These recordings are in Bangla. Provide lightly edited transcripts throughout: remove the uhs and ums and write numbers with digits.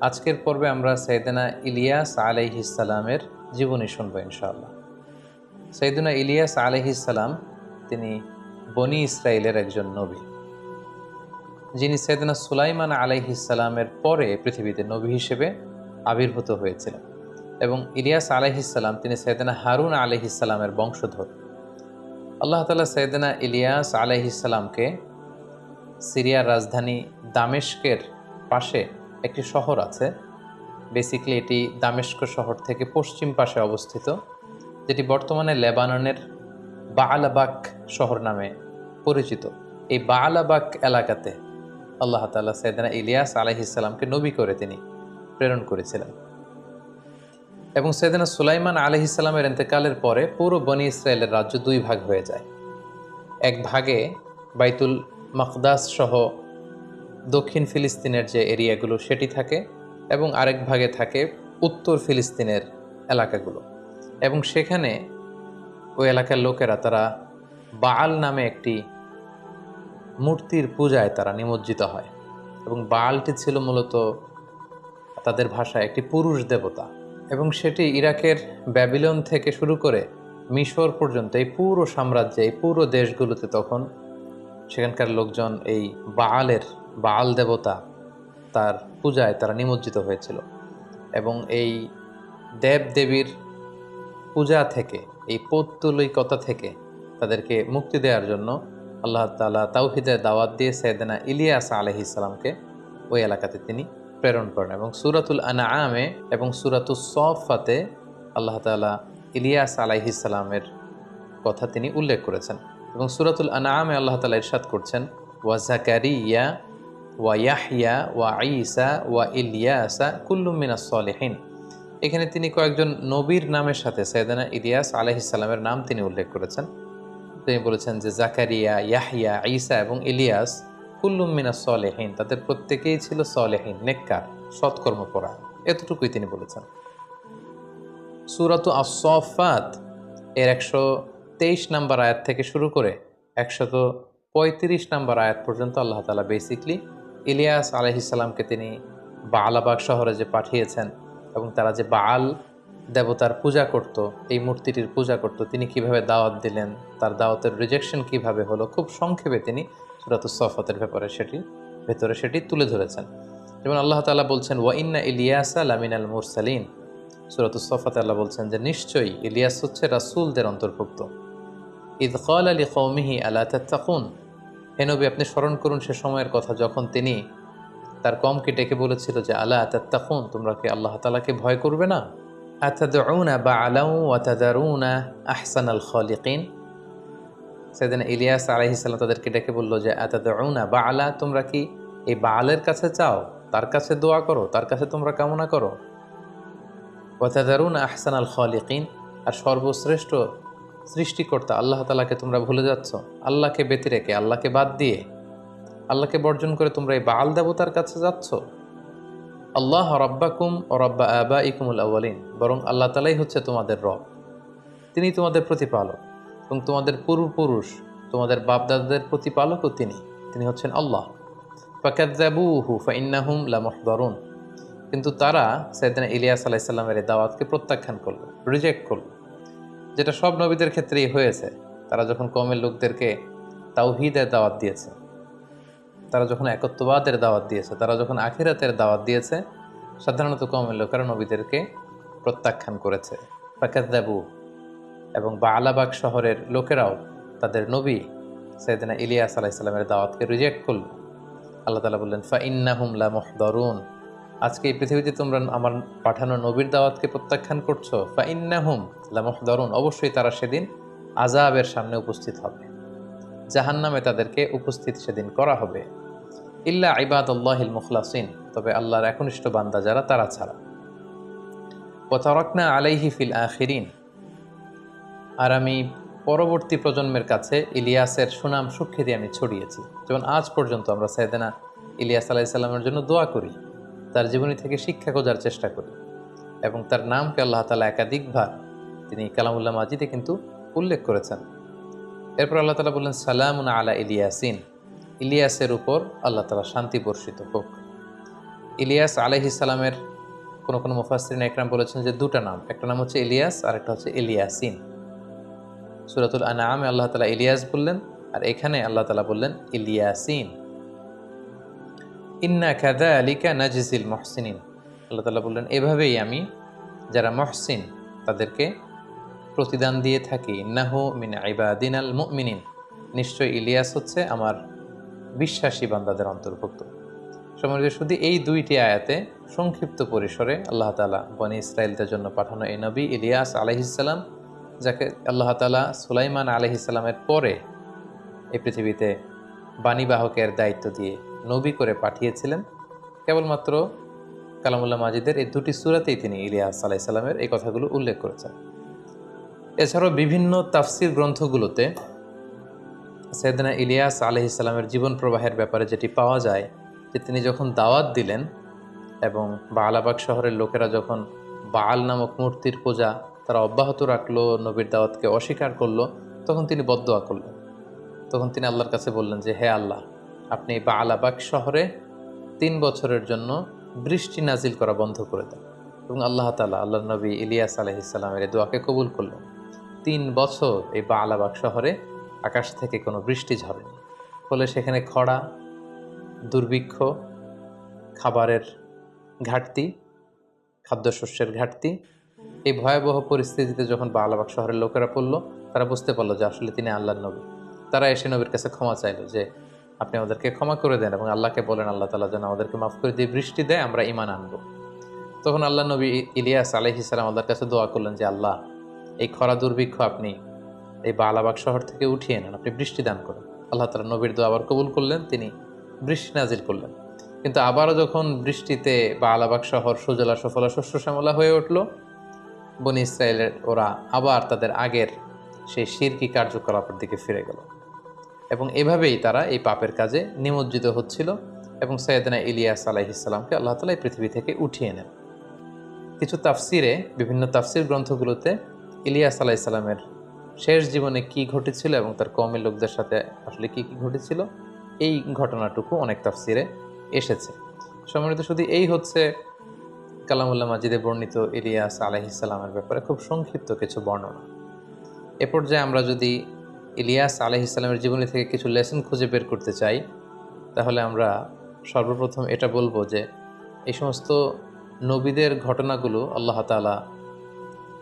আজকের পর্বে আমরা সাইয়েদনা ইলিয়াস আলাইহিস সালামের জীবনী শুনবো ইনশাআল্লাহ। সাইয়েদনা ইলিয়াস আলাইহিস সালাম তিনি বনি ইসরাইলের একজন নবী, যিনি সাইয়েদনা সুলাইমান আলাইহিস সালামের পরে পৃথিবীতে নবী হিসেবে আবির্ভূত হয়েছিলেন। এবং ইলিয়াস আলাইহিস সালাম তিনি সাইয়েদনা হারুন আলাইহিস সালামের বংশধর। আল্লাহ তাআলা সাইয়েদনা ইলিয়াস আলাইহিস সালামকে সিরিয়ার রাজধানী দামেস্কের পাশে একটি শহর আছে, বেসিক্যালি এটি দামেস্ক শহর থেকে পশ্চিম পাশে অবস্থিত, যেটি বর্তমানে লেবাননের বাআলাবাক শহর নামে পরিচিত। এই বাআলাবাক এলাকাতে আল্লাহ তাআলা সাইয়েদনা ইলিয়াস আলাইহিস সালামকে নবী করে তিনি প্রেরণ করেছিলেন। এবং সাইয়েদনা সুলাইমান আলাইহিস সালামের ইন্তেকালের পরে পুরো বনি ইসরায়েলের রাজ্য দুই ভাগ হয়ে যায়। এক ভাগে বাইতুল মাকদাস সহ দক্ষিণ ফিলিস্তিনের যে এরিয়াগুলো সেটি থাকে, এবং আরেক ভাগে থাকে উত্তর ফিলিস্তিনের এলাকাগুলো। এবং সেখানে ওই এলাকার লোকেরা তারা বাআল নামে একটি মূর্তির পূজায় তারা নিমজ্জিত হয়। এবং বাআলটি ছিল মূলত তাদের ভাষায় একটি পুরুষ দেবতা, এবং সেটি ইরাকের ব্যাবিলন থেকে শুরু করে মিশর পর্যন্ত এই পুরো সাম্রাজ্যে, এই পুরো দেশগুলোতে তখন সেখানকার লোকজন এই বাআল দেবতা তার পূজায় তারা নিমজ্জিত হয়েছিল। এবং এই দেবদেবীর পূজা থেকে, এই পৌত্তলিকতা থেকে তাদেরকে মুক্তি দেওয়ার জন্য আল্লাহ তাআলা তাওহীদের দাওয়াত দিয়ে সাইয়েদনা ইলিয়াস আলাইহিস সালামকে ওই এলাকাতে তিনি প্রেরণ করেন। এবং সূরাতুল আনআমে এবং সূরাতুস সফফাতে আল্লাহ তাআলা ইলিয়াস আলাইহিস সালামের কথা তিনি উল্লেখ করেছেন। এবং সূরাতুল আনআমে আল্লাহ তাআলা ইরশাদ করছেন, ওয়া যাকারিয়া ওয়া ইয়াহইয়া ওয়া ঈসা ওয়া ইলিয়াসা কুল্লুম মিনাস সলিহিন। এখানে তিনি কয়েকজন নবীর নামের সাথে সাইয়েদনা ইলিয়াস আলাইহিস সালামের নাম তিনি উল্লেখ করেছেন। তিনি বলেছেন যে জাকারিয়া, ইয়াহইয়া, ঈসা এবং ইলিয়াস কুল্লুম মিনাস সলিহিন, তাদের প্রত্যেকেই ছিল সলিহিন, নেককার, সৎকর্মপরা, এতটুকুই তিনি বলেছেন। সূরাতু আস-সাফফাত এর 123 নম্বর আয়াত থেকে শুরু করে 135 নম্বর আয়াত পর্যন্ত আল্লাহ তাআলা বেসিকলি ইলিয়াস আলাইহিস সালামকে তিনি বাআলাবাক শহরে যে পাঠিয়েছেন এবং তারা যে বাআল দেবতার পূজা করত, এই মূর্তিটির পূজা করত, তিনি কিভাবে দাওয়াত দিলেন, তার দাওয়াতের রিজেকশন কিভাবে হলো, খুব সংক্ষেপে তিনি সূরাতুস সাফফাতের ভেতরে সেটি তুলে ধরেছেন। যেমন আল্লাহ তাআলা বলছেন, ওয়া ইন্না ইলিয়াসা লামিনাল মুরসালিন। সূরাতুস সাফফাতে আল্লাহ বলছেন যে নিশ্চয়ই ইলিয়াস হচ্ছে রাসূলদের অন্তর্ভুক্ত। ইয ক্বালা লিকওমিহি আলা তাত্তাকুন। হে নবী, আপনি স্মরণ করুন সে সময়ের কথা যখন তিনি তার কওমকে ডেকে বলেছিল যে আলা তাত্তাকুন, তোমরা কি আল্লাহ তাআলাকে ভয় করবে না? আতাদউনা বাআলাও ওয়া তাযারুনা আহসানাল খালিকিন। সাইয়েদনা ইলিয়াস আলাইহিস সালাম তাদেরকে ডেকে বলল যে আতাদউনা বাআলা, তোমরা কি এই বাআলের কাছে চাও, তার কাছে দোয়া করো, তার কাছে তোমরা কামনা করো। ওয়া তাযারুনা আহসানাল খালিকিন, আর সর্বশ্রেষ্ঠ সৃষ্টিকর্তা আল্লাহ তাআলাকে তোমরা ভুলে যাচ্ছ। আল্লাহকে ব্যতি রেখে, আল্লাহকে বাদ দিয়ে, আল্লাহকে বর্জন করে তোমরা এই বাআল দেবতার কাছে যাচ্ছ। আল্লাহ রাব্বাকুম ওয়া রাব্বা আবাইকুমুল আউয়ালিন, বরং আল্লাহ তাআলাই হচ্ছে তোমাদের রব, তিনি তোমাদের প্রতিপালক, এবং তোমাদের পূর্বপুরুষ, তোমাদের বাপদাদাদের প্রতিপালকও তিনি হচ্ছেন আল্লাহ। ফাকাযযাবুহু ফাইন্নাহুম লামুহদারুন। কিন্তু তারা সাইয়েদনা ইলিয়াস আলাইহিস সালামের এই দাওয়াতকে প্রত্যাখ্যান করলো, রিজেক্ট করলো, যেটা সব নবীদের ক্ষেত্রেই হয়েছে। তারা যখন কওমের লোকদেরকে তাওহীদের দাওয়াত দিয়েছে, তারা যখন একত্ববাদের দাওয়াত দিয়েছে, তারা যখন আখিরাতের দাওয়াত দিয়েছে, সাধারণত কওমের লোকেরা নবীদেরকে প্রত্যাখ্যান করেছে। ফাকাযযাবু, এবং বাআলাবাক শহরের লোকেরাও তাদের নবী সাইয়েদনা ইলিয়াস আলাইহিস সালামের দাওয়াতকে রিজেক্ট করল। আল্লাহ তাআলা বললেন, ফাইন্নাহুম লামুহদারুন, আজকে এই পৃথিবীতে তোমরা আমার পাঠানো নবীর দাওয়াতকে প্রত্যাখ্যান করছো। ফাইন্নাহুম লামুহদারুন, অবশ্যই তারা সেদিন আযাবের সামনে উপস্থিত হবে, জাহান্নামে তাদেরকে উপস্থিত সেদিন করা হবে। ইল্লা ইবাদাল্লাহিল মুখলাসিন, তবে আল্লাহর একনিষ্ঠ বান্দা যারা, তারা ছাড়া। ওয়া তারাকনা আলাইহি ফিল আখিরিন, আর আমি পরবর্তী প্রজন্মের কাছে ইলিয়াসের সুনাম সুখ্যাতি আমি ছড়িয়েছি। যেমন আজ পর্যন্ত আমরা সাইয়েদনা ইলিয়াস আলাইহিস সালামের জন্য দোয়া করি, তার জীবনী থেকে শিক্ষা খোঁজার চেষ্টা করি, এবং তার নামকে আল্লাহ তাআলা একাধিকবার তিনি কালামুল্লাহ মাজিদে কিন্তু উল্লেখ করেছেন। এরপর আল্লাহ তাআলা বললেন, সালামুন আলা ইলিয়াসিন, ইলিয়াসের উপর আল্লাহ তাআলা শান্তি বর্ষিত হোক। ইলিয়াস আলাইহিস সালামের কোনো কোনো মুফাসসিরিন একরাম বলেছেন যে দুটা নাম, একটা নাম হচ্ছে ইলিয়াস আর একটা হচ্ছে ইলিয়াসিন। সূরাতুল আনআমে আল্লাহ তাআলা ইলিয়াস বললেন, আর এখানে আল্লাহ তাআলা বললেন ইলিয়াসিন। ইন্না কাযালিকা নাজজিল মুহসিনিন, আল্লাহ তাআলা বললেন এভাবেই আমি যারা মুহসিন তাদেরকে প্রতিদান দিয়ে থাকি। ইন্নাহু মিন ইবাদিনাল মুমিনিন, নিশ্চয় ইলিয়াস হচ্ছে আমার বিশ্বাসী বান্দাদের অন্তর্ভুক্ত। সম্মানিত শুধু এই দুইটি আয়াতে সংক্ষিপ্ত পরিসরে আল্লাহ তাআলা বনী ইসরায়েলদের জন্য পাঠানো এই নবী ইলিয়াস আলাইহিস সালাম, যাকে আল্লাহ তাআলা সুলাইমান আলাইহিস সালামের পরে এই পৃথিবীতে বাণীবাহকের দায়িত্ব দিয়ে নবী করে পাঠিয়েছিলেন, কেবলমাত্র কালামুল্লাহ মাজিদের এই দুটি সূরাতেই তিনি ইলিয়াস আলাইহিস সালামের এই কথাগুলো উল্লেখ করেছেন। এছাড়াও বিভিন্ন তাফসির গ্রন্থগুলোতে সাইয়েদনা ইলিয়াস আলাইহিস সালামের জীবন প্রবাহের ব্যাপারে যেটি পাওয়া যায় যে তিনি যখন দাওয়াত দিলেন এবং বাআলাবাগ শহরের লোকেরা যখন বাআল নামক মূর্তির পূজা তারা অব্যাহত রাখলো, নবীর দাওয়াতকে অস্বীকার করলো, তখন তিনি বদদোয়া করলেন। তখন তিনি আল্লাহর কাছে বললেন যে হে আল্লাহ, আপনি বাআলাবাগ শহরে 3 বছরের জন্য বৃষ্টি নাজিল করা বন্ধ করে দেন। এবং আল্লাহ তাআলা আল্লাহর নবী ইলিয়াস আলাইহিস সালামের এই দোয়াকে কবুল করলেন। 3 বছর এই বাআলাবাগ শহরে আকাশ থেকে কোনো বৃষ্টি ঝরেনি, ফলে সেখানে খরা, দুর্ভিক্ষ, খাবারের ঘাটতি, খাদ্যশস্যের ঘাটতি, এই ভয়াবহ পরিস্থিতিতে যখন বাআলাবাগ শহরের লোকেরা পড়ল, তারা বুঝতে পারলো যে আসলে তিনি আল্লাহর নবী। তারা এসে নবীর কাছে ক্ষমা চাইলো যে আপনি আমাদেরকে ক্ষমা করে দেন এবং আল্লাহকে বলেন আল্লাহ তাআলা যেন আমাদেরকে মাফ করে দিয়ে বৃষ্টি দেয়, আমরা ঈমান আনবো। তখন আল্লাহ নবী ইলিয়াস আলাইহিস সালাম আল্লাহর কাছে দোয়া করলেন যে আল্লাহ, এই খরা দুর্ভিক্ষ আপনি এই বাআলাবাগ শহর থেকে উঠিয়ে নেন, আপনি বৃষ্টি দান করেন। আল্লাহ তাআলা নবীর দোয়া আবার কবুল করলেন, তিনি বৃষ্টি নাজিল করলেন। কিন্তু আবারও যখন বৃষ্টিতে বাআলাবাগ শহর সুজলা সুফলা শস্য শ্যামলা হয়ে উঠল, বনী ইসরায়েলের ওরা আবার তাদের আগের সেই শিরকি কার্যকলাপের দিকে ফিরে গেল এবং এভাবেই তারা এই পাপের কাজে নিমজ্জিত হচ্ছিল এবং সাইয়েদনা ইলিয়াস আলাইহিস সালামকে আল্লাহ তাআলা এই পৃথিবী থেকে উঠিয়ে নেন। কিছু তাফসিরে, বিভিন্ন তাফসির গ্রন্থগুলোতে ইলিয়াস আলাইহিস সালামের শেষ জীবনে কি ঘটেছিল এবং তার কওমের লোকদের সাথে আসলে কি কি ঘটেছিল, এই ঘটনাটুকু অনেক তাফসিরে এসেছে। সম্মানিত শুধু এই হচ্ছে কালামুল্লাহ মাজিদে বর্ণিত ইলিয়াস আলাইহিস সালামের ব্যাপারে খুব সংক্ষিপ্ত কিছু বর্ণনা। এ পর্যায়ে আমরা যদি ইলিয়াস আলাইহিস সালামের জীবনী থেকে কিছু লেসন খুঁজে বের করতে চাই, তাহলে আমরা সর্বপ্রথম এটা বলবো যে এই সমস্ত নবীদের ঘটনাগুলো আল্লাহ তাআলা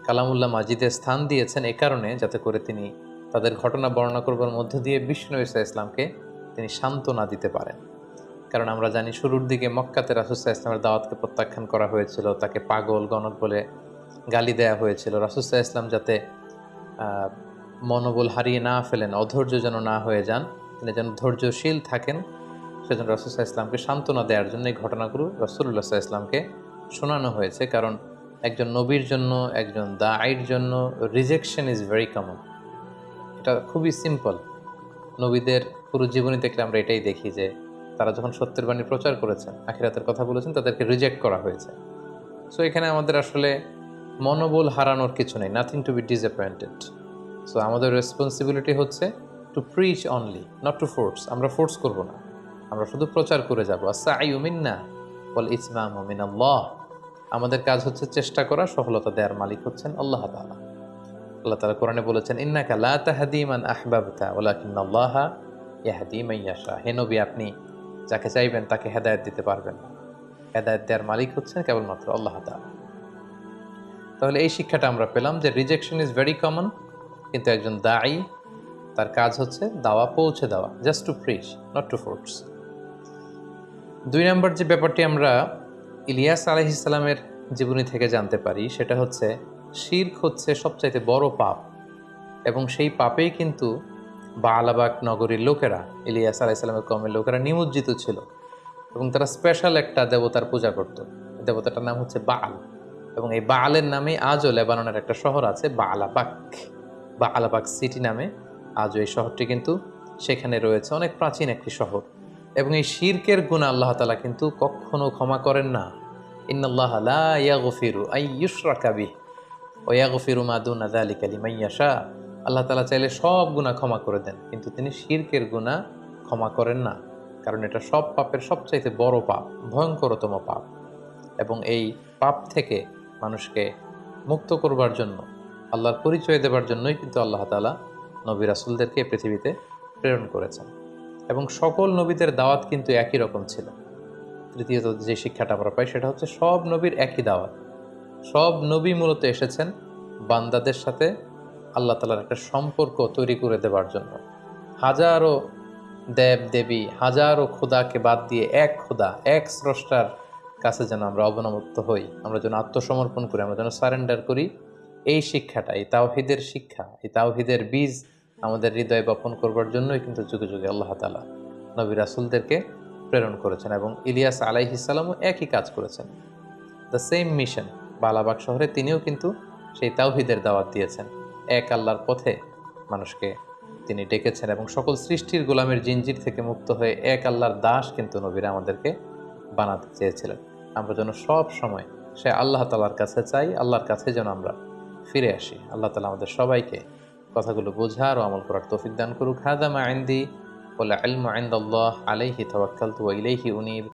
কালামুল্লাহ মাজিদে স্থান দিয়েছেন এ কারণে, যাতে করে তিনি তাদের ঘটনা বর্ণনা করবার মধ্য দিয়ে বিষ্ণু ঈসা ইসলামকে তিনি সান্ত্বনা দিতে পারেন। কারণ আমরা জানি শুরুর দিকে মক্কাতে রাসূল সাল্লাল্লাহু আলাইহি ওয়াসাল্লামের দাওয়াতকে প্রত্যাখ্যান করা হয়েছিল, তাকে পাগল গণক বলে গালি দেয়া হয়েছিল। রাসূল সাল্লাল্লাহু আলাইহি ওয়াসাল্লাম যাতে মনোবল হারিয়ে না ফেলেন, অধৈর্য যেন না হয়ে যান, তিনি যেন ধৈর্যশীল থাকেন, সেজন্য রাসূল সাল্লাল্লাহু আলাইহি ওয়াসাল্লামকে সান্ত্বনা দেওয়ার জন্য এই ঘটনাগুলো রাসূলুল্লাহ সাল্লাল্লাহু আলাইহি ওয়াসাল্লামকে শোনানো হয়েছে। কারণ একজন নবীর জন্য, একজন দাঈর জন্য রিজেকশন ইজ ভেরি কমন। এটা খুবই সিম্পল। নবীদের পুরো জীবনী দেখলে আমরা এটাই দেখি যে তারা যখন সত্যের বাণী প্রচার করেছেন, আখিরাতের কথা বলেছেন, তাদেরকে রিজেক্ট করা হয়েছে। সো এখানে আমাদের আসলে মনোবল হারানোর কিছু নেই, nothing to be disappointed. So আমাদের রেসপন্সিবিলিটি হচ্ছে to preach only, not to force. আমরা ফোর্স করব না, আমরা শুধু প্রচার করে যাব। আস-সা'য়ু মিন্না ওয়াল ইতমামু মিনাল্লাহ। আমাদের কাজ হচ্ছে চেষ্টা করা, সফলতা দেওয়ার মালিক হচ্ছেন আল্লাহ তাআলা। আল্লাহ তাআলা কোরআনে বলেছেন, ইন্নাকা লা তাহদি মান আহবাবতা ওয়ালাকিন্নাল্লাহা ইয়াহদি মান ইয়াশা। হে নবী, আপনি যাকে চাইবেন তাকে হেদায়েত দিতে পারবেন না, হেদায়েত দেওয়ার মালিক হচ্ছেন কেবলমাত্র আল্লাহ তাআলা। তাহলে এই শিক্ষাটা আমরা পেলাম যে রিজেকশন ইজ ভেরি কমন, কিন্তু একজন দাঈ তার কাজ হচ্ছে দাওয়া পৌঁছে দেওয়া, just to preach, not to force. 2 number যে ব্যাপারটি আমরা ইলিয়াস আলাইহিস সালামের জীবনী থেকে জানতে পারি, সেটা হচ্ছে শিরক হচ্ছে সবচাইতে বড় পাপ এবং সেই পাপেই কিন্তু বাআলাবাগ নগরীর লোকেরা, ইলিয়াস আলাইহিস সালামের কওমের লোকেরা নিমজ্জিত ছিল এবং তারা স্পেশাল একটা দেবতার পূজা করত। দেবতাটার নাম হচ্ছে বাআল এবং এই বাআলের নামে আজও লেবাননের একটা শহর আছে বাআলাবাগ, বাআলাবাগ সিটি নামে আজও এই শহরটি কিন্তু সেখানে রয়েছে, অনেক প্রাচীন একটি শহর। এবং এই শিরকের গুনাহ আল্লাহ তাআলা কিন্তু কখনো ক্ষমা করেন না। ইন্নাল্লাহা লা ইয়াগফিরু আন ইউশরাকা বিহি ওয়া ইয়াগফিরু মা দুনা যালিকা লিমান ইয়াশা। আল্লাহ তাআলা চাইলে সব গুনাহ ক্ষমা করে দেন, কিন্তু তিনি শিরকের গুনাহ ক্ষমা করেন না। কারণ এটা সব পাপের সবচাইতে বড় পাপ, ভয়ঙ্করতম পাপ। এবং এই পাপ থেকে মানুষকে মুক্ত করবার জন্য, আল্লাহর পরিচয় দেবার জন্যই কিন্তু আল্লাহ তাআলা নবী রাসূলদেরকে পৃথিবীতে প্রেরণ করেছেন। এবং সকল নবীদের দাওয়াত কিন্তু একই রকম ছিল। তৃতীয়ত যে শিক্ষাটা আমরা পাই সেটা হচ্ছে সব নবীর একই দাওয়াত। সব নবী মূলত এসেছেন বান্দাদের সাথে আল্লাহ তাআলার একটা সম্পর্ক তৈরি করে দেবার জন্য। হাজারো দেব দেবী, হাজারো খোদাকে বাদ দিয়ে এক খোদা, এক স্রষ্টার কাছে যেন আমরা অবনমিত হই, আমরা যেন আত্মসমর্পণ করি, আমরা যেন সারেন্ডার করি। এই শিক্ষাটা, এই তাওহীদের শিক্ষা, এই তাওহীদের বীজ আমাদের হৃদয়ে বপন করবার জন্যই কিন্তু যুগে যুগে আল্লাহ তাআলা নবী রাসূলদেরকে প্রেরণ করেছেন। এবং ইলিয়াস আলাইহিস সালামও একই কাজ করেছেন, দ্য সেম মিশন। বালাবাগ শহরে তিনিও কিন্তু সেই তাওহীদের দাওয়াত দিয়েছেন, এক আল্লাহর পথে মানুষকে তিনি ডেকেছেন। এবং সকল সৃষ্টির গোলামের জিনজির থেকে মুক্ত হয়ে এক আল্লাহর দাস কিন্তু নবীরা আমাদেরকে বানাতে চেয়েছিলেন। আমরা যেন সব সময় সে আল্লাহ তাআলার কাছে চাই, আল্লাহর কাছে যেন আমরা ফিরে আসি। আল্লাহ তাআলা আমাদের সবাইকে কথাগুলো বোঝার ও আমল করার তৌফিক দান করুক। হাদা মা ইনদি ওয়াল ইলমু ইনদাল্লাহ আলাইহি তাওয়াক্কালতু ওয়া ইলাইহি উনীব।